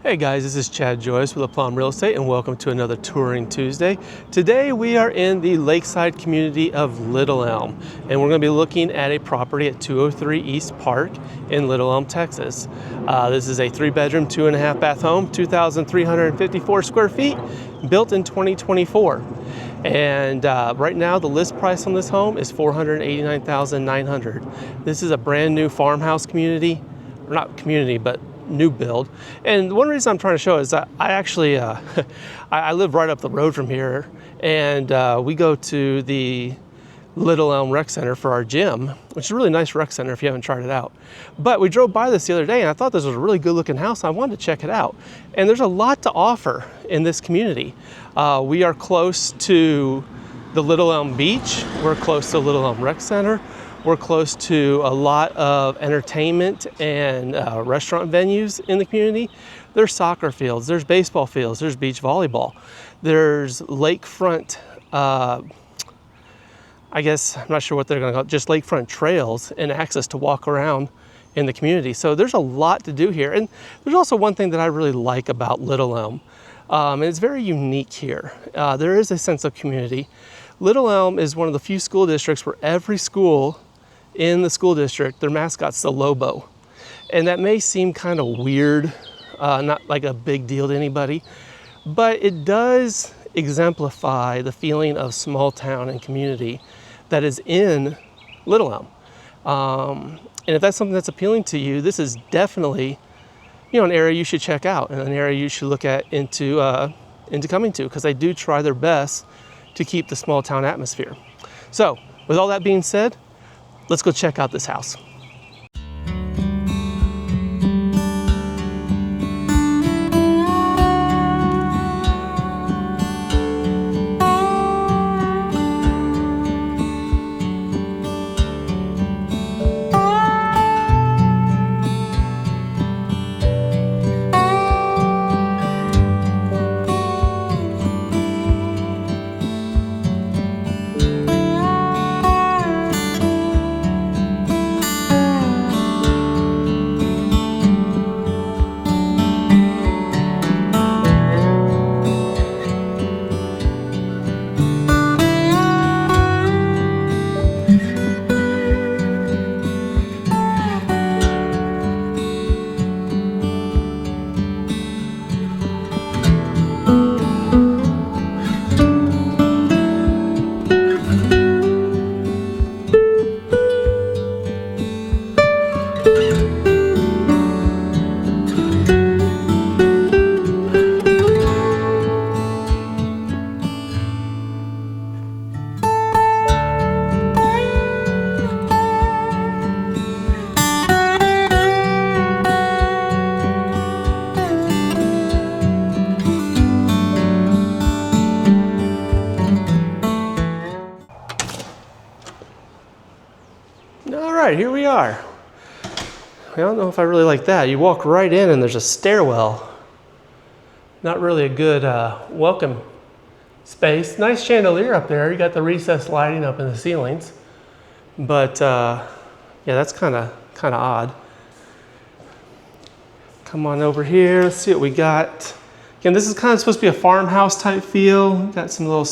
Hey guys, this is Joyce with Aplomb Real Estate and welcome to another Touring Tuesday. Today we are in the lakeside community of Little Elm and we're going to be looking at a property at 203 East Park in Little Elm, Texas. This is a 3-bedroom, 2.5-bath home, 2,354 square feet, built in 2024. And right now the list price on this home is $489,900. This is a brand new farmhouse community, or not community, but new build. And one reason I'm trying to show is that I actually I live right up the road from here, and we go to the Little Elm Rec Center for our gym, which is a really nice rec center if you haven't tried it out. But we drove by this the other day and I thought this was a really good looking house. I wanted to check it out, and there's a lot to offer in this community. We are close to the Little Elm Beach, we're close to Little Elm Rec Center, we're close to a lot of entertainment and restaurant venues in the community. There's soccer fields, there's baseball fields, there's beach volleyball, there's lakefront, I guess, I'm not sure what they're gonna call it, just lakefront trails and access to walk around in the community. So there's a lot to do here. And there's also one thing that I really like about Little Elm, and it's very unique here. There is a sense of community. Little Elm is one of the few school districts where every school in the school district, their mascot's the Lobo. And that may seem kind of weird, not like a big deal to anybody, but it does exemplify the feeling of small town and community that is in Little Elm. And if that's something that's appealing to you, this is definitely, an area you should check out and an area you should look at into coming to, because they do try their best to keep the small town atmosphere. So with all that being said, let's go check out this house. All right, here we are. I don't know if I really like that. You walk right in and there's a stairwell. Not really a good welcome space. Nice chandelier up there. You got the recessed lighting up in the ceilings. But yeah, that's kind of odd. Come on over here. Let's see what we got. Again, this is kind of supposed to be a farmhouse type feel. Got some little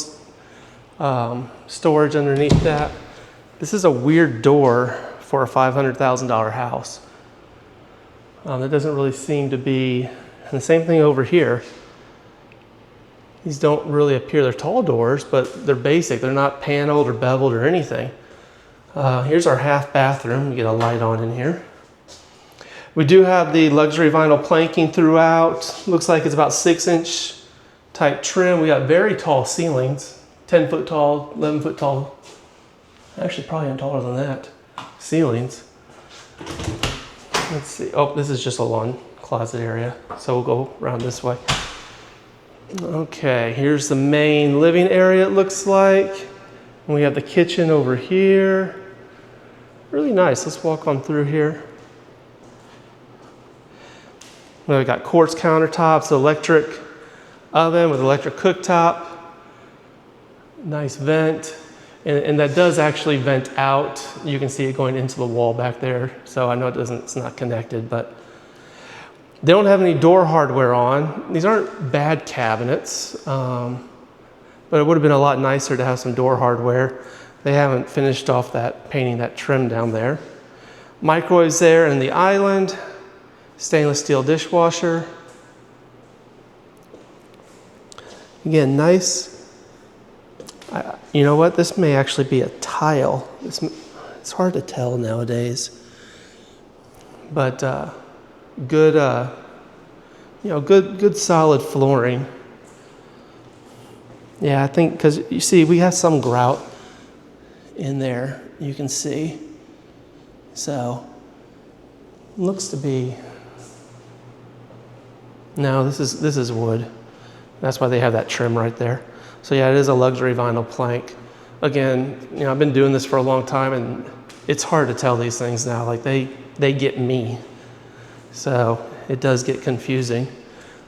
storage underneath that. This is a weird door for a $500,000 house. That doesn't really seem to be, and the same thing over here. These don't really appear, they're tall doors, but they're basic. They're not paneled or beveled or anything. Here's our half bathroom. We get a light on in here. We do have the luxury vinyl planking throughout. Looks like it's about 6-inch type trim. We got very tall ceilings, 10 foot tall, 11 foot tall. Actually, probably even taller than that. Ceilings. Let's see. Oh, this is just a lawn closet area. So we'll go around this way. Okay, here's the main living area, it looks like. And we have the kitchen over here. Really nice. Let's walk on through here. Well, we got quartz countertops, electric oven with electric cooktop. Nice vent. And that does actually vent out. You can see it going into the wall back there. So I know it's not connected, but They don't have any door hardware on. These aren't bad cabinets, but it would have been a lot nicer to have some door hardware. They haven't finished off that, painting that trim down there. Microwaves there in the island. Stainless steel dishwasher. Again, nice. You know what? This may actually be a tile. It's hard to tell nowadays. But good, you know, good solid flooring. Yeah, I think because you see, we have some grout in there. You can see. So looks to be. No, this is wood. That's why they have that trim right there. So yeah, it is a luxury vinyl plank. Again, you know, I've been doing this for a long time, and it's hard to tell these things now. Like they get me. So it does get confusing.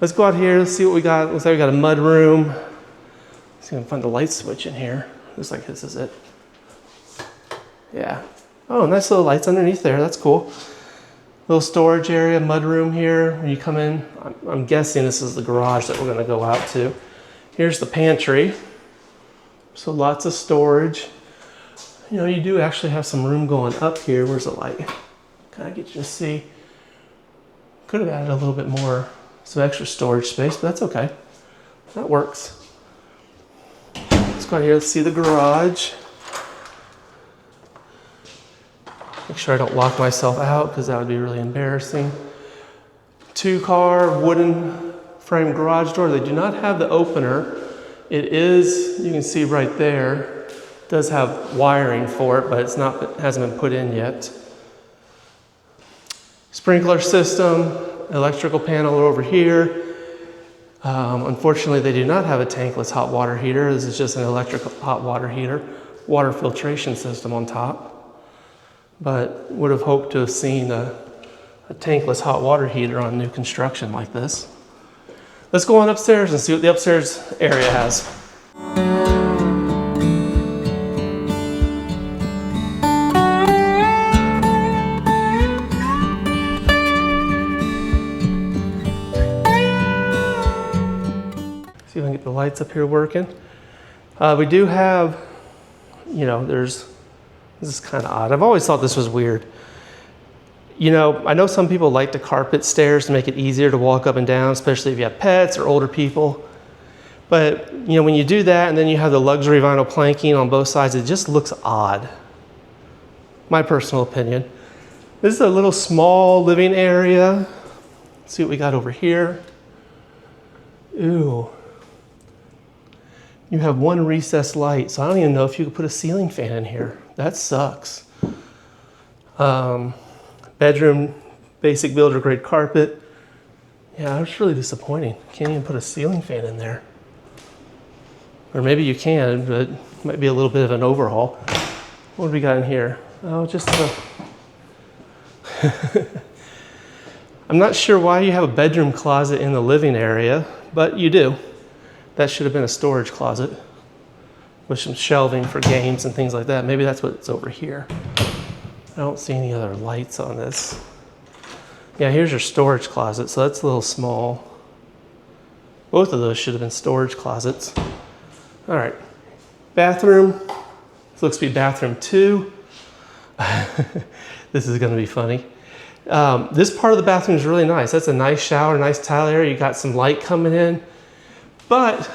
Let's go out here. Let's see what we got. Looks like we got a mud room. Let's see if I can find the light switch in here. Looks like this is it. Yeah. Oh, nice little lights underneath there. That's cool. Little storage area, mud room here. When you come in, I'm guessing this is the garage that we're going to go out to. Here's the pantry. So lots of storage. You know, you do actually have some room going up here. Where's the light? Kind of get you to see. Could have added a little bit more, some extra storage space, but that's okay. That works. Let's go out here. Let's see the garage. Make sure I don't lock myself out because that would be really embarrassing. 2-car wooden frame garage door. They do not have the opener. It is, you can see right there, it does have wiring for it, but it's not, it hasn't been put in yet. Sprinkler system, electrical panel over here. Unfortunately, they do not have a tankless hot water heater. This is just an electric hot water heater. Water filtration system on top. But would have hoped to have seen a tankless hot water heater on new construction like this. Let's go on upstairs and see what the upstairs area has. See if I can get the lights up here working. We do have, you know, this is kind of odd. I've always thought this was weird. You know, I know some people like to carpet stairs to make it easier to walk up and down, especially if you have pets or older people. But, you know, when you do that and then you have the luxury vinyl planking on both sides, it just looks odd. My personal opinion. This is a little small living area. Let's see what we got over here. Ooh. You have one recessed light, so I don't even know if you could put a ceiling fan in here. That sucks. Bedroom, basic builder grade carpet. Yeah, that's really disappointing. Can't even put a ceiling fan in there. Or maybe you can, but it might be a little bit of an overhaul. What do we got in here? Oh, just I'm not sure why you have a bedroom closet in the living area, but you do. That should have been a storage closet with some shelving for games and things like that. Maybe that's what's over here. I don't see any other lights on this. Yeah, here's your storage closet, so that's a little small. Both of those should have been storage closets. All right, bathroom. This looks to be bathroom 2. This is gonna be funny. This part of the bathroom is really nice. That's a nice shower, nice tile area. You got some light coming in. But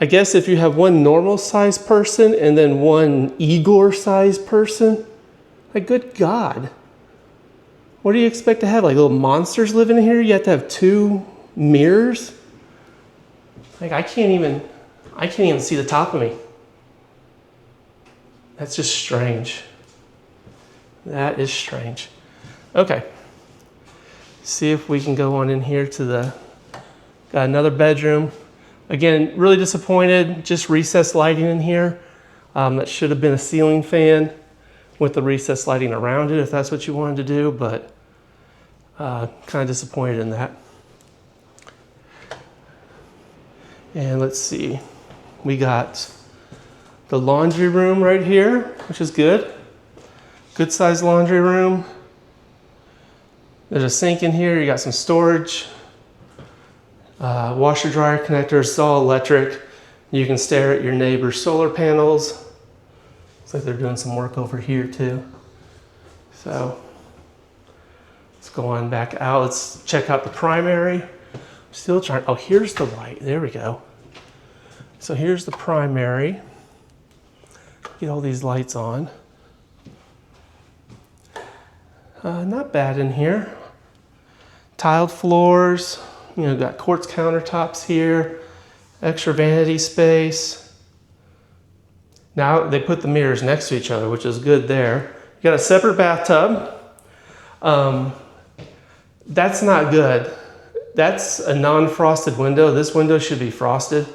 I guess if you have one normal sized person and then one Igor sized person, like, good God. What do you expect to have? Like little monsters living in here? You have to have 2 mirrors? Like, I can't even see the top of me. That's just strange. That is strange. Okay. See if we can go on in here to got another bedroom. Again, really disappointed, just recessed lighting in here. That should have been a ceiling fan with the recessed lighting around it if that's what you wanted to do, but kind of disappointed in that. And let's see, we got the laundry room right here, which is good. Good sized laundry room. There's a sink in here. You got some storage. Washer dryer connectors. It's all electric. You can stare at your neighbor's solar panels. Looks like they're doing some work over here too. So let's go on back out. Let's check out the primary. I'm still trying. Oh, here's the light. There we go. So here's the primary. Get all these lights on. Not bad in here. Tiled floors. You know, got quartz countertops here. Extra vanity space. Now they put the mirrors next to each other, which is good there. You got a separate bathtub. That's not good. That's a non-frosted window. This window should be frosted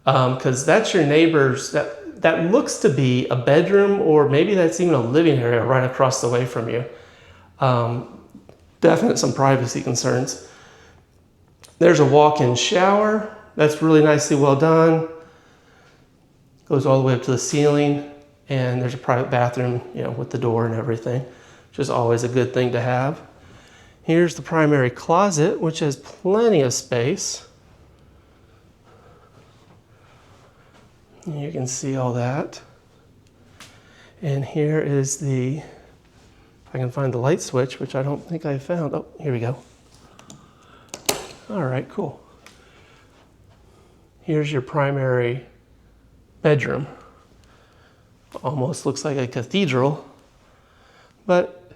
because that's your neighbor's. That looks to be a bedroom, or maybe that's even a living area right across the way from you. Definite some privacy concerns. There's a walk-in shower. That's really nicely well done. Goes all the way up to the ceiling, and there's a private bathroom, you know, with the door and everything, which is always a good thing to have. Here's the primary closet, which has plenty of space. You can see all that. And here is the, if I can find the light switch, which I don't think I found. Oh, here we go. All right, cool. Here's your primary bedroom. Almost looks like a cathedral, but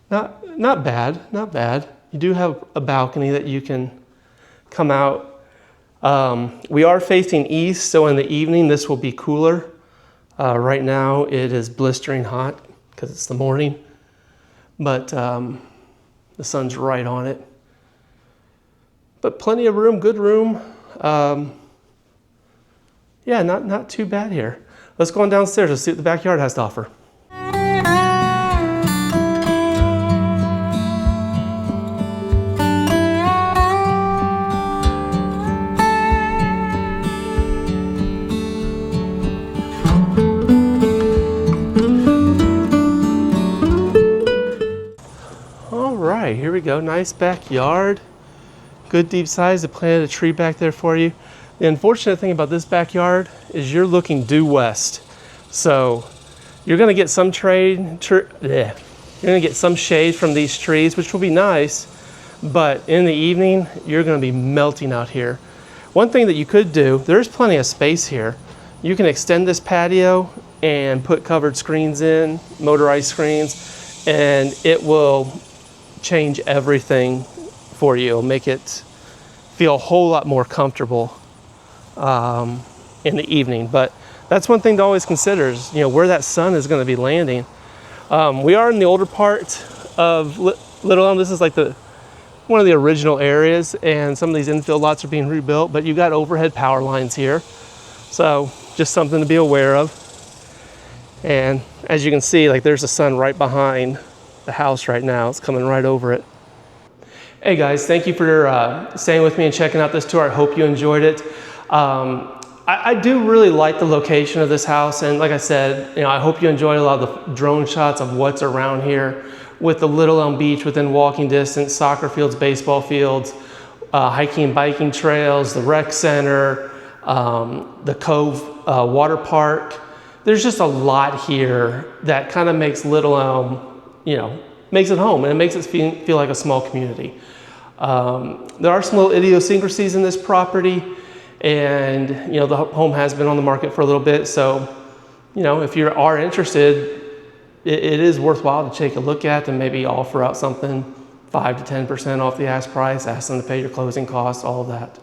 not bad, not bad. You do have a balcony that you can come out. We are facing east, so in the evening this will be cooler. Right now it is blistering hot because it's the morning, but the sun's right on it. But plenty of room, good room. Yeah, not too bad here. Let's go on downstairs and see what the backyard has to offer. All right, here we go. Nice backyard. Good deep size. They planted a tree back there for you. The unfortunate thing about this backyard is you're looking due west. So you're gonna get some you're gonna get some shade from these trees, which will be nice, but in the evening, you're gonna be melting out here. One thing that you could do, there's plenty of space here. You can extend this patio and put covered screens in, motorized screens, and it will change everything for you. It'll make it feel a whole lot more comfortable in the evening. But that's one thing to always consider is, you know, where that sun is going to be landing. We are in the older part of Little Elm. This is like one of the original areas, and some of these infill lots are being rebuilt, but you got overhead power lines here. So just something to be aware of. And as you can see, like there's the sun right behind the house right now. It's coming right over it. Hey guys, thank you for staying with me and checking out this tour. I hope you enjoyed it. I do really like the location of this house, and like I said, you know, I hope you enjoyed a lot of the drone shots of what's around here with the Little Elm Beach within walking distance, soccer fields, baseball fields, hiking and biking trails, the rec center, the Cove water park. There's just a lot here that kind of makes Little Elm, you know, makes it home, and it makes it feel like a small community. There are some little idiosyncrasies in this property, and you know, the home has been on the market for a little bit, so you know, if you are interested, it is worthwhile to take a look at and maybe offer out something 5 to 10% off the ask price, ask them to pay your closing costs, all of that.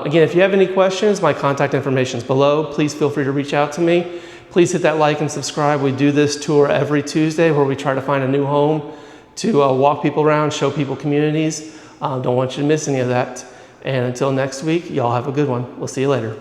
Again, if you have any questions, my contact information is below. Please feel free to reach out to me. Please hit that like and subscribe. We do this tour every Tuesday where we try to find a new home to walk people around, show people communities. Don't want you to miss any of that. And until next week, y'all have a good one. We'll see you later.